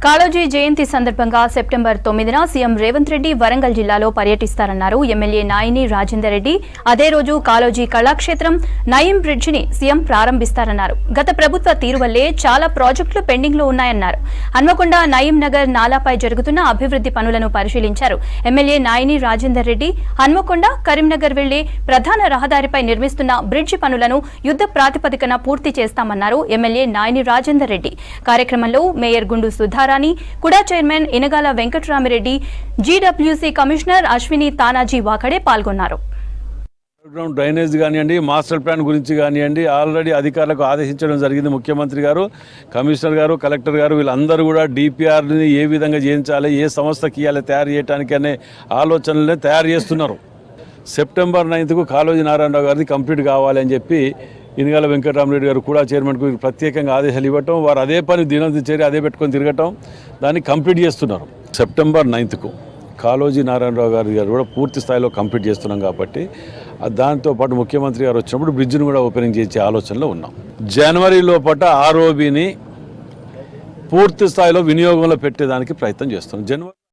కాళోజీ జయంతి సందర్భంగా September 9న CM Revanth Reddy Warangal జిల్లాలో పర్యటిస్తారన్నారు MLA Nayini Rajender Reddy. అదే రోజు కాళోజీ కళాక్షేత్రం నయీం బ్రిడ్జిని సీఎం ప్రారంభిస్తారన్నారు. గత ప్రభుత్వ తీరు వల్లే చాలా ప్రాజెక్టులు పెండింగ్ లో ఉన్నాయన్నారు. హన్మకొండ నయీం నగర్ నాలాపై జరుగుతున్న అభివృద్ధి పనులను పరిశీలించారు. ఎమ్మెల్యే నాయిని రాజేందర్ రెడ్డి హన్మకొండ కరీంనగర్ వెళ్లే ప్రధాన రహదారిపై నిర్మిస్తున్న బ్రిడ్జి పనులను యుద్ధ ప్రాతిపదికన పూర్తి చేస్తామన్నారు ఎమ్మెల్యే నాయిని రాజేందర్ రెడ్డి. కార్యక్రమంలో మేయర్ గుండు సుధారాణి, కుడా chairman Inagala Venkatarami Reddy, GWC commissioner Ashwini Tanaji Wakade పాల్గొన్నారు. డ్రైనేజ్ కానివ్వండి, మాస్టర్ ప్లాన్ గురించి కానివ్వండి, ఆల్రెడీ అధికారులకు ఆదేశించడం జరిగింది. ముఖ్యమంత్రి గారు, కమిషనర్ గారు, కలెక్టర్ గారు వీళ్ళందరూ కూడా డిపిఆర్ని ఏ విధంగా చేయించాలి, ఏ సంస్థకి ఇవ్వాలి తయారు చేయడానికి అనే ఆలోచనలనే తయారు చేస్తున్నారు. సెప్టెంబర్ 9కు కాళోజీ నారాయణరావు గారిది కంప్లీట్ కావాలి అని చెప్పి ఇనగాల వెంకటరామిరెడ్డి గారు కూడా చైర్మన్కు ప్రత్యేకంగా ఆదేశాలు ఇవ్వటం, వారు అదే పని దినదినచర్య అదే పెట్టుకొని తిరగటం, దాన్ని కంప్లీట్ చేస్తున్నారు. సెప్టెంబర్ 9కు కాళోజీ నారాయణరావు గారి కూడా పూర్తి స్థాయిలో కంప్లీట్ చేస్తున్నాం కాబట్టి దాంతోపాటు ముఖ్యమంత్రి గారు వచ్చినప్పుడు బ్రిడ్జిని కూడా ఓపెనింగ్ చేసే ఆలోచనలో ఉన్నాం. జనవరి లోపల ఆర్ఓబిని పూర్తి స్థాయిలో వినియోగంలో పెట్టేదానికి ప్రయత్నం చేస్తున్నాం.